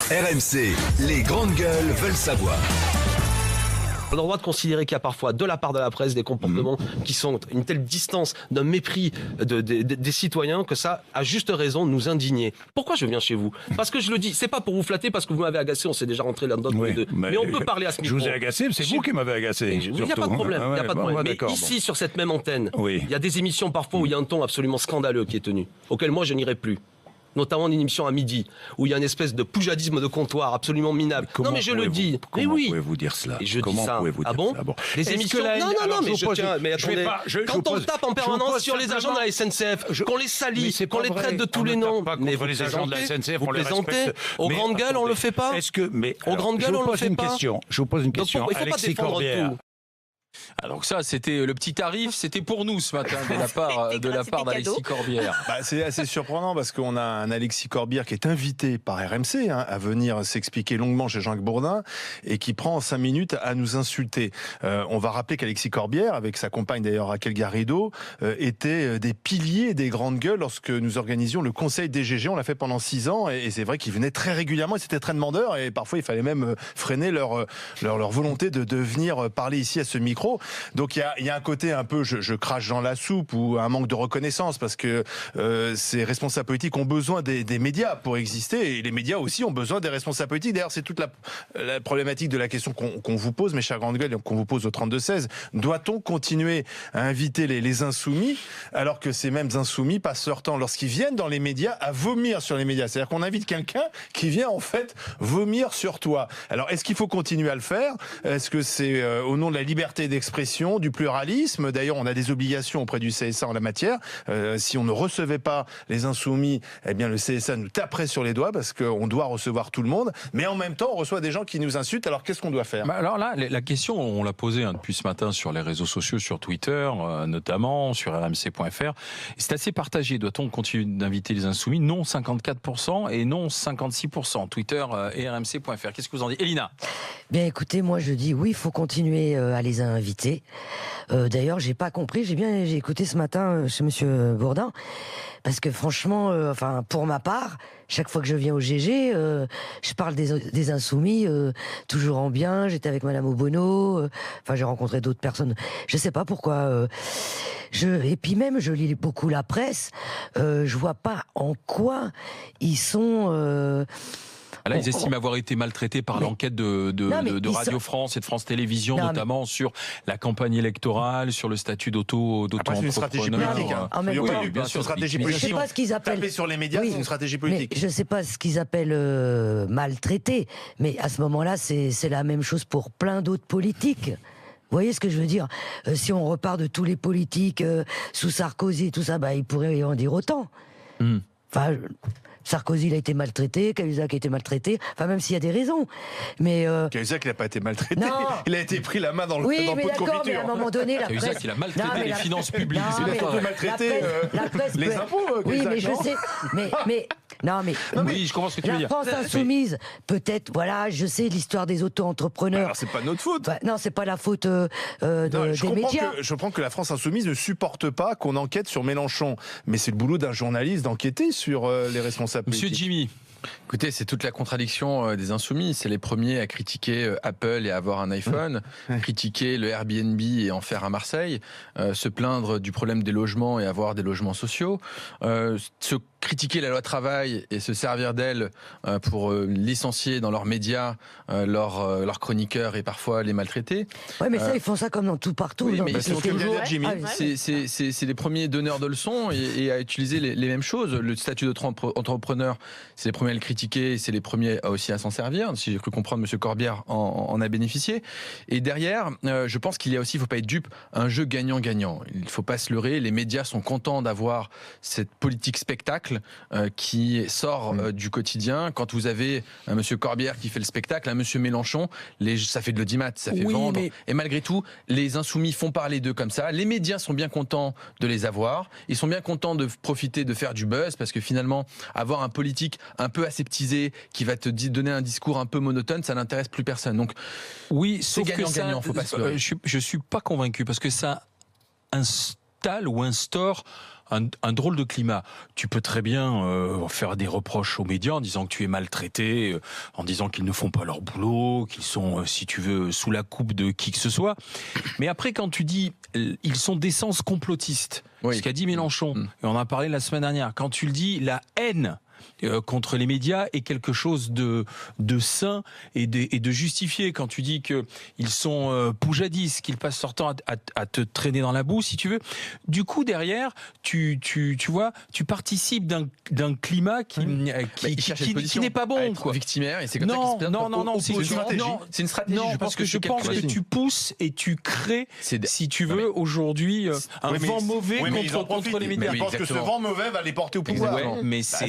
RMC, les grandes gueules veulent savoir. On a le droit de considérer qu'il y a parfois, de la part de la presse, des comportements qui sont une telle distance d'un mépris des citoyens que ça, à juste raison, nous indigner. Pourquoi je viens chez vous? Parce que je le dis, c'est pas pour vous flatter, parce que vous m'avez agacé, on s'est déjà rentré là-dedans tous les deux. Mais on peut parler à ce micro. Je vous ai agacé, c'est vous qui m'avez agacé. Il n'y a pas de problème. Il y a pas de problème. Mais ici, sur cette même antenne, il y a des émissions parfois où il y a un ton absolument scandaleux qui est tenu, auquel moi je n'irai plus. Notamment une émission à midi, où il y a une espèce de poujadisme de comptoir absolument minable. Non mais je le dis, mais oui. Comment pouvez-vous dire cela? Et je dis ça. Ah bon? Les émissions... Non, mais je tiens... Mais attendez, quand on tape en permanence sur les agents de la SNCF, qu'on les salit, qu'on les traite de tous les noms... Mais vous les agents de la SNCF, vous plaisantez? Aux grandes gueules, on le fait pas? Aux grandes gueules, on le fait pas? Je vous pose une question. Il ne faut pas défendre tout. Alors ça, c'était le petit tarif, c'était pour nous ce matin de la part d'Alexis Corbière. C'est assez surprenant parce qu'on a un Alexis Corbière qui est invité par RMC à venir s'expliquer longuement chez Jean-Claude Bourdin et qui prend 5 minutes à nous insulter. On va rappeler qu'Alexis Corbière, avec sa compagne d'ailleurs Raquel Garrido, étaient des piliers des grandes gueules lorsque nous organisions le Conseil DGG. On l'a fait pendant 6 ans et c'est vrai qu'ils venaient très régulièrement et c'était très demandeurs et parfois il fallait même freiner leur volonté de venir parler ici à ce micro. Donc il y a un côté un peu je crache dans la soupe ou un manque de reconnaissance parce que ces responsables politiques ont besoin des médias pour exister et les médias aussi ont besoin des responsables politiques. D'ailleurs c'est toute la problématique de la question qu'on vous pose, mes chers grandes gueules, et qu'on vous pose au 32-16. Doit-on continuer à inviter les insoumis alors que ces mêmes insoumis passent leur temps lorsqu'ils viennent dans les médias à vomir sur les médias? C'est-à-dire qu'on invite quelqu'un qui vient en fait vomir sur toi. Alors est-ce qu'il faut continuer à le faire? Est-ce que c'est au nom de la liberté d'expression, du pluralisme? D'ailleurs, on a des obligations auprès du CSA en la matière. Si on ne recevait pas les insoumis, eh bien le CSA nous taperait sur les doigts parce qu'on doit recevoir tout le monde. Mais en même temps, on reçoit des gens qui nous insultent. Alors qu'est-ce qu'on doit faire? Alors là, la question, on l'a posée depuis ce matin sur les réseaux sociaux, sur Twitter, notamment sur rmc.fr. C'est assez partagé. Doit-on continuer d'inviter les insoumis? Non 54% et non 56%. Twitter et rmc.fr. Qu'est-ce que vous en dites, Elina? Bien écoutez, moi je dis oui, il faut continuer à les inviter. D'ailleurs, j'ai pas compris, j'ai écouté ce matin chez monsieur Bourdin, parce que franchement, pour ma part, chaque fois que je viens au GG, je parle des insoumis, toujours en bien. J'étais avec madame Obono, j'ai rencontré d'autres personnes. Je sais pas pourquoi. Et puis même, je lis beaucoup la presse. Je vois pas en quoi ils sont. Là, ils estiment avoir été maltraités par l'enquête de Radio France et de France Télévisions, notamment sur la campagne électorale, sur le statut d'auto-entrepreneur. C'est une stratégie politique. Oui, bien sûr. Stratégie politique. Je sais pas ce qu'ils appellent. Taper sur les médias, c'est une stratégie politique. Mais je sais pas ce qu'ils appellent maltraiter, mais à ce moment-là, c'est la même chose pour plein d'autres politiques. Vous voyez ce que je veux dire? Si on repart de tous les politiques sous Sarkozy et tout ça, il pourrait y en dire autant. Sarkozy, il a été maltraité, Cahuzac a été maltraité, même s'il y a des raisons. Mais Cahuzac, il n'a pas été maltraité. Non. Il a été pris la main dans le pot de confiture. Mais à un moment donné, la Cahuzac, presse... il a maltraité les finances publiques. Il a surtout maltraité les impôts, oui, Cahuzac, mais je sais. Oui, je comprends ce que tu veux dire. La France insoumise, peut-être, je sais l'histoire des auto-entrepreneurs. Alors, c'est pas notre faute. Non, c'est pas la faute des médias. Je comprends que la France insoumise ne supporte pas qu'on enquête sur Mélenchon. Mais c'est le boulot d'un journaliste d'enquêter sur les responsables politiques. Monsieur Jimmy. Écoutez, c'est toute la contradiction des insoumis. C'est les premiers à critiquer Apple et avoir un iPhone, critiquer le Airbnb et en faire à Marseille, se plaindre du problème des logements et avoir des logements sociaux, se critiquer la loi travail et se servir d'elle pour licencier dans leurs médias leurs chroniqueurs et parfois les maltraiter. Ouais, mais ça, ils font ça comme dans tout partout. Oui, mais c'est les premiers donneurs de leçons et à utiliser les mêmes choses. Le statut d'entrepreneur, c'est les premiers à le critiquer et c'est les premiers aussi à s'en servir. Si j'ai cru comprendre, M. Corbière en a bénéficié. Et derrière, je pense qu'il y a aussi, il ne faut pas être dupe, un jeu gagnant-gagnant. Il ne faut pas se leurrer. Les médias sont contents d'avoir cette politique spectacle qui sort du quotidien. Quand vous avez un monsieur Corbière qui fait le spectacle, un monsieur Mélenchon, ça fait de l'audimat, ça fait vendre. Mais... Et malgré tout, les insoumis font parler d'eux comme ça. Les médias sont bien contents de les avoir. Ils sont bien contents de profiter, de faire du buzz, parce que finalement, avoir un politique un peu aseptisé qui va te donner un discours un peu monotone, ça n'intéresse plus personne. Donc, oui, c'est gagnant-gagnant, faut pas se leurrer. Je suis pas convaincu, parce que ça installe ou instaure un drôle de climat. Tu peux très bien faire des reproches aux médias en disant que tu es maltraité, en disant qu'ils ne font pas leur boulot, qu'ils sont, si tu veux, sous la coupe de qui que ce soit. Mais après, quand tu dis ils sont d'essence complotiste, ce qu'a dit Mélenchon, et on en a parlé la semaine dernière, quand tu le dis, la haine contre les médias est quelque chose de sain et de justifié. Quand tu dis qu'ils sont poujadistes, qu'ils passent leur temps à te traîner dans la boue, si tu veux. Du coup, derrière, tu vois, tu participes d'un climat qui n'est pas bon, quoi. Victimaire, et c'est comme non, ça qu'il se non, c'est une stratégie. Non, parce que je pense que tu pousses et tu crées, si tu veux, aujourd'hui, un vent mauvais contre les médias. Je pense que ce vent mauvais va les porter au pouvoir. Mais c'est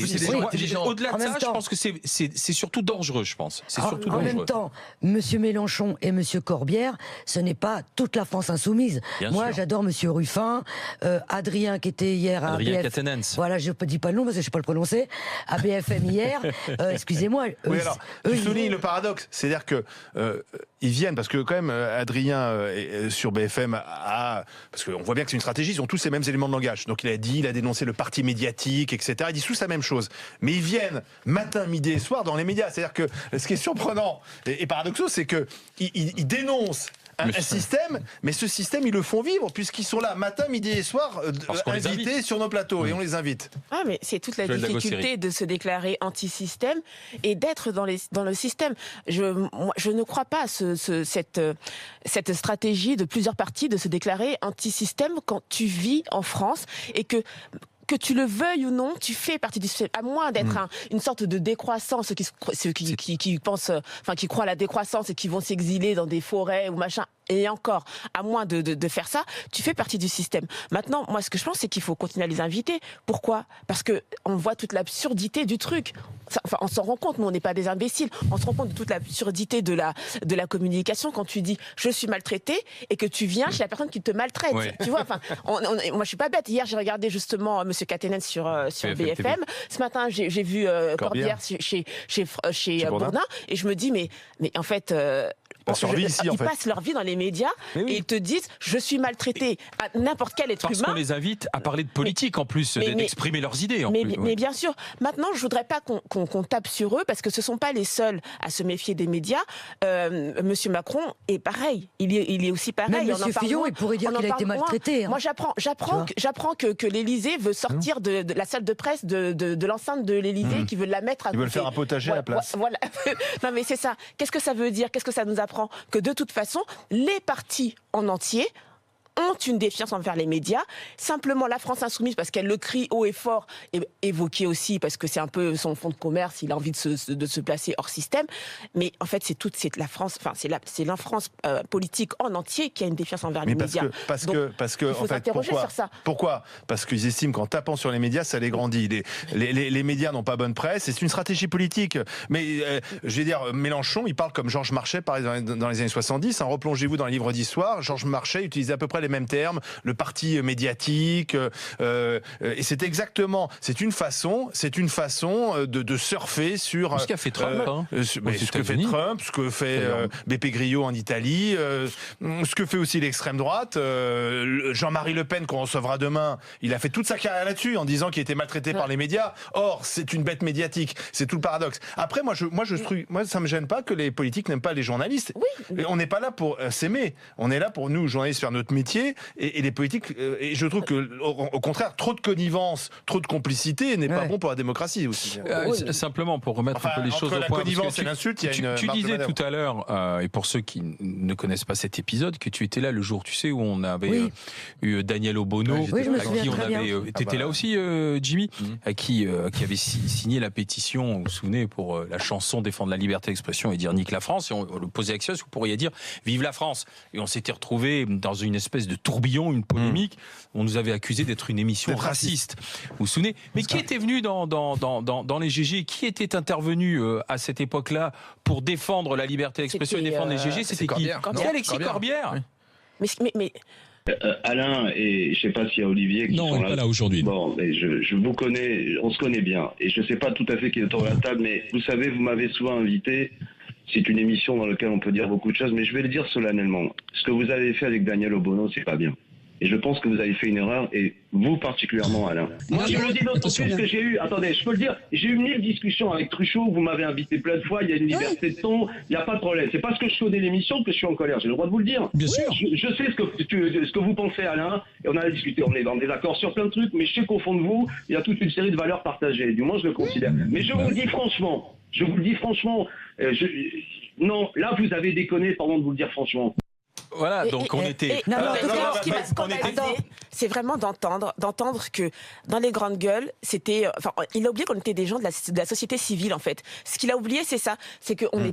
au-delà de ça, je pense que c'est surtout dangereux, je pense. C'est surtout dangereux. En même temps, Monsieur Mélenchon et Monsieur Corbière, ce n'est pas toute la France insoumise. Moi, j'adore Monsieur Ruffin, Adrien qui était hier à Adrien Quatennens. Voilà, je ne dis pas le nom parce que je ne sais pas le prononcer. À BFM hier. Excusez-moi. Oui, alors, tu soulignes le paradoxe. C'est-à-dire que ils viennent, parce que quand même, Adrien sur BFM parce qu'on voit bien que c'est une stratégie, ils ont tous les mêmes éléments de langage. Donc il a dénoncé le parti médiatique, etc. Ils disent tous la même chose. Mais ils viennent matin, midi et soir dans les médias. C'est-à-dire que ce qui est surprenant et paradoxal, c'est que ils dénoncent un système, mais ce système, ils le font vivre, puisqu'ils sont là matin, midi et soir, invités sur nos plateaux, et on les invite. Ah, mais c'est toute la difficulté de se déclarer anti-système et d'être dans le système. Je ne crois pas à cette stratégie de plusieurs partis de se déclarer anti-système quand tu vis en France et que tu le veuilles ou non, tu fais partie du système. À moins d'être une sorte de décroissance, ceux qui pensent, qui croient à la décroissance et qui vont s'exiler dans des forêts ou machin. Et encore, à moins de faire ça, tu fais partie du système. Maintenant, moi, ce que je pense, c'est qu'il faut continuer à les inviter. Pourquoi ? Parce que on voit toute l'absurdité du truc. Enfin, on s'en rend compte, mais on n'est pas des imbéciles. On se rend compte de toute l'absurdité de la communication quand tu dis je suis maltraité et que tu viens chez la personne qui te maltraite. Ouais. Tu vois, enfin, moi, je suis pas bête. Hier, j'ai regardé justement Monsieur Quatennens sur BFM. Ce matin, j'ai vu Corbière chez Bourdin, et je me dis mais en fait. Ils passent leur vie dans les médias et ils te disent je suis maltraité à n'importe quel être humain. Parce qu'on les invite à parler de politique en plus, d'exprimer leurs idées. Mais bien sûr. Maintenant, je voudrais pas qu'on tape sur eux parce que ce sont pas les seuls à se méfier des médias. Monsieur Macron est pareil. Il est aussi pareil. Même Monsieur Fillon, il pourrait dire qu'il a été maltraité. Moi, j'apprends que l'Élysée veut sortir de la salle de presse de l'enceinte de l'Élysée, qui veut la mettre à côté. Ils veulent faire un potager à la place. Voilà. Non, mais c'est ça. Qu'est-ce que ça veut dire ? Qu'est-ce que ça nous apprend ? Que de toute façon, les partis en entier ont une défiance envers les médias. Simplement, la France insoumise, parce qu'elle le crie haut et fort, et évoquée aussi, parce que c'est un peu son fonds de commerce, il a envie de se placer hors système. Mais en fait, c'est la France, c'est la France politique en entier qui a une défiance envers les médias. Parce que, il faut s'interroger sur ça. Pourquoi ? Parce qu'ils estiment qu'en tapant sur les médias, ça les grandit. Les médias n'ont pas bonne presse, et c'est une stratégie politique. Mais, je vais dire, Mélenchon, il parle comme Georges Marchais, par exemple, dans les années 70. Replongez-vous dans les livres d'histoire. Georges Marchais utilisait à peu près les mêmes termes, le parti médiatique, et c'est une façon de surfer sur ce qu'a fait Trump, ce que fait Trump, ce que fait Beppe Grillo en Italie, ce que fait aussi l'extrême droite. Jean-Marie Le Pen qu'on recevra demain, il a fait toute sa carrière là-dessus en disant qu'il était maltraité par les médias. Or, c'est une bête médiatique. C'est tout le paradoxe. Après, moi, ça me gêne pas que les politiques n'aiment pas les journalistes. Oui. On n'est pas là pour s'aimer. On est là pour nous, journalistes, faire notre métier. Et les politiques, et je trouve que au contraire, trop de connivence, trop de complicité n'est pas bon pour la démocratie aussi. Simplement pour remettre un peu les choses au point. La connivence et l'insulte, il y a une tu disais tout à l'heure, et pour ceux qui ne connaissent pas cet épisode, que tu étais là le jour, tu sais, où on avait eu Daniel Obono, à qui on avait. T'étais là aussi, Jimmy, à qui avait signé la pétition, vous vous souvenez, pour la chanson Défendre la liberté d'expression et dire nique la France. Et on le posait Axios, vous pourriez dire vive la France. Et on s'était retrouvés dans une espèce de tourbillon, une polémique. On nous avait accusé d'être une émission raciste. Vous vous souvenez ? Mais qui était venu dans les GG ? Qui était intervenu à cette époque-là pour défendre la liberté d'expression et défendre les GG ? C'était qui ? C'était Alexis Corbière. Mais Alain, et je sais pas s'il y a Olivier qui sont là. Pas là aujourd'hui. Bon, mais je vous connais, on se connaît bien. Et je sais pas tout à fait qui est autour de la table, mais vous savez, vous m'avez souvent invité. C'est une émission dans laquelle on peut dire beaucoup de choses, mais je vais le dire solennellement. Ce que vous avez fait avec Daniel Obono, c'est pas bien. Et je pense que vous avez fait une erreur, et vous particulièrement, Alain. Moi, je le dis d'autant plus que j'ai eu, attendez, je peux le dire, j'ai eu 1000 discussions avec Truchot, vous m'avez invité plein de fois, il y a une liberté de ton, il n'y a pas de problème. C'est parce que je connais l'émission que je suis en colère, j'ai le droit de vous le dire. Bien sûr. Je sais ce que vous pensez, Alain, et on a discuté, on est en désaccord sur plein de trucs, mais je sais qu'au fond de vous, il y a toute une série de valeurs partagées, du moins je le considère. Mais je vous le dis franchement, non, là vous avez déconné, pardon de vous le dire franchement. Voilà, donc on était... Ce qui m'a scandalisé, c'est vraiment d'entendre que dans les grandes gueules, c'était... Enfin, il a oublié qu'on était des gens de la société civile, en fait. Ce qu'il a oublié, c'est ça. C'est qu'on n'est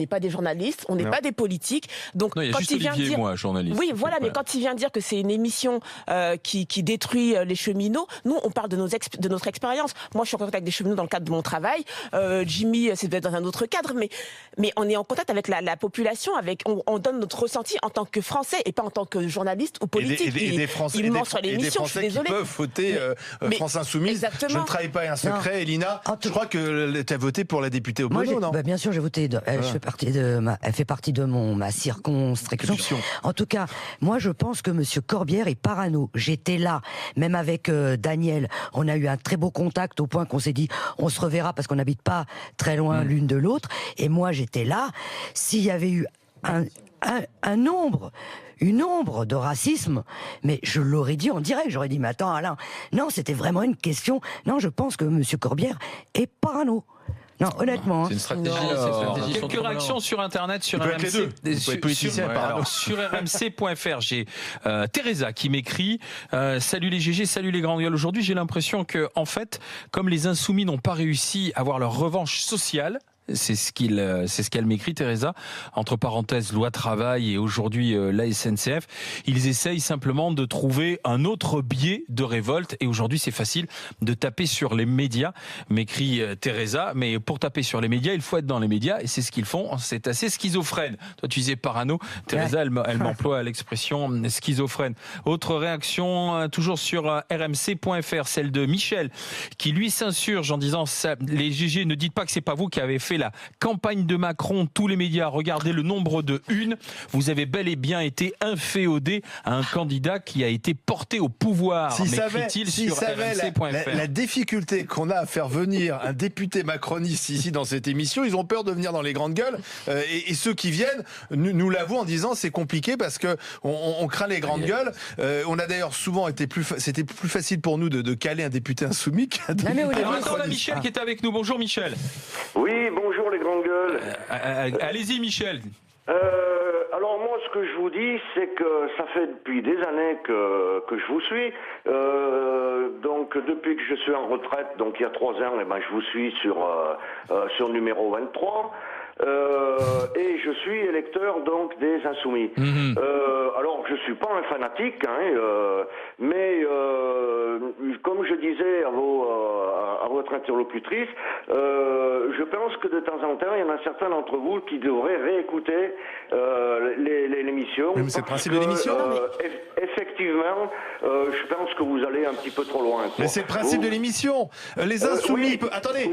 pas des journalistes, on n'est pas des politiques. Donc, non, il y a juste Olivier et moi, journaliste. Oui, voilà, mais quand il vient dire que c'est une émission qui détruit les cheminots, nous, on parle de notre expérience. Moi, je suis en contact avec des cheminots dans le cadre de mon travail. Jimmy, c'est peut-être dans un autre cadre, mais on est en contact avec la population, on donne notre ressenti en tant que Français et pas en tant que journaliste ou politique. Et des Français qui peuvent voter France Insoumise. Exactement. Je ne trahis pas un secret, Elina. Je crois que tu as voté pour la députée Obono, non? Bien sûr, j'ai voté. Elle fait partie de ma circonscription. En tout cas, moi, je pense que M. Corbière est parano. J'étais là, même avec Daniel. On a eu un très beau contact au point qu'on s'est dit, on se reverra parce qu'on n'habite pas très loin l'une de l'autre. Et moi, j'étais là. S'il y avait eu une ombre de racisme, mais je l'aurais dit en direct, j'aurais dit, mais attends Alain, non, c'était vraiment une question, non, je pense que M. Corbière est parano. Non, honnêtement. C'est une stratégie. Quelques réactions sur Internet, sur RMC. Sur RMC.fr. J'ai Teresa qui m'écrit salut les GG, salut les grandes gueules. Aujourd'hui, j'ai l'impression que, en fait, comme les Insoumis n'ont pas réussi à avoir leur revanche sociale, c'est ce qu'elle m'écrit, Teresa, entre parenthèses, loi travail et aujourd'hui la SNCF. Ils essayent simplement de trouver un autre biais de révolte et aujourd'hui c'est facile de taper sur les médias, m'écrit Teresa, mais pour taper sur les médias, il faut être dans les médias et c'est ce qu'ils font, c'est assez schizophrène. Toi tu disais parano, Teresa, elle m'emploie l'expression schizophrène. Autre réaction, toujours sur rmc.fr, celle de Michel, qui lui s'insurge en disant les GG, ne dites pas que c'est pas vous qui avez fait la campagne de Macron, tous les médias, regardez le nombre de unes. Vous avez bel et bien été inféodé à un candidat qui a été porté au pouvoir. S'il savait la difficulté qu'on a à faire venir un député macroniste ici dans cette émission, ils ont peur de venir dans les grandes gueules. Et ceux qui viennent nous l'avouent en disant c'est compliqué parce que on craint les grandes gueules. On a d'ailleurs souvent c'était plus facile pour nous de caler un député insoumis qu'un député macroniste. On a Michel qui est avec nous. Bonjour Michel. Oui, bonjour les grandes gueules. Allez-y Michel. Alors moi ce que je vous dis c'est que ça fait depuis des années que je vous suis. Donc depuis que je suis en retraite, donc il y a 3 ans, je vous suis sur numéro 23. Et je suis électeur donc des Insoumis. Alors je suis pas un fanatique, mais comme je disais à votre interlocutrice, je pense que de temps en temps il y en a certains d'entre vous qui devraient réécouter l'émission. Mais c'est le principe de l'émission. Effectivement, je pense que vous allez un petit peu trop loin. Mais c'est le principe de l'émission. Les Insoumis. Attendez.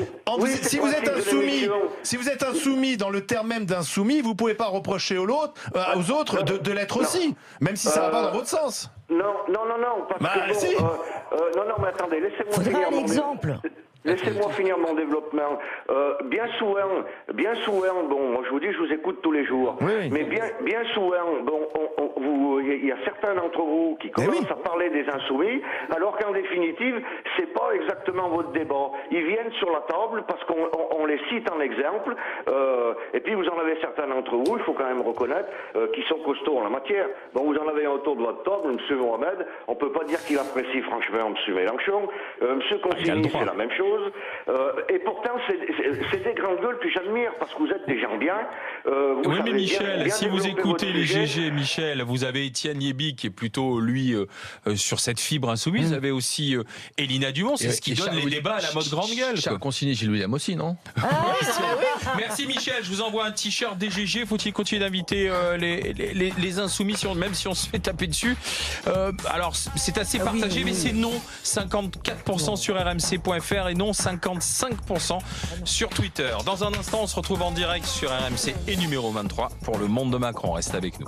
Si vous êtes insoumis dans le terme même d'insoumis, vous pouvez pas reprocher aux autres de l'être aussi, même si ça va pas dans votre sens. Non, parce que non, mais attendez, laissez-moi finir un exemple. Laissez-moi finir mon développement. Bien souvent, bon, moi je vous dis, je vous écoute tous les jours. Oui. Mais bien souvent, bon, il y a certains d'entre vous qui commencent à parler des Insoumis, alors qu'en définitive, c'est pas exactement votre débat. Ils viennent sur la table parce qu'on les cite en exemple. Et puis vous en avez certains d'entre vous, il faut quand même reconnaître, qui sont costauds en la matière. Bon, vous en avez un autour de votre table, M. Mohamed. On peut pas dire qu'il apprécie franchement M. Mélenchon. M. Consigny, c'est la même chose. Et pourtant, c'est des grandes gueules que j'admire parce que vous êtes des gens bien. Oui, mais Michel, si vous écoutez les GG, Michel, vous avez Étienne Yébi qui est plutôt, lui, sur cette fibre insoumise. Vous avez aussi Elina Dumont, c'est ce qui donne les débats à la mode grande gueule. Charles Consigny, Gilles William aussi, non? Merci Michel, je vous envoie un t-shirt des GG. Faut-il continuer d'inviter les insoumis, même si on se fait taper dessus? Alors, c'est assez partagé, mais c'est non. 54% sur rmc.fr et non 55% sur Twitter. Dans un instant, on se retrouve en direct sur RMC et numéro 23 pour le Monde de Macron. Reste avec nous.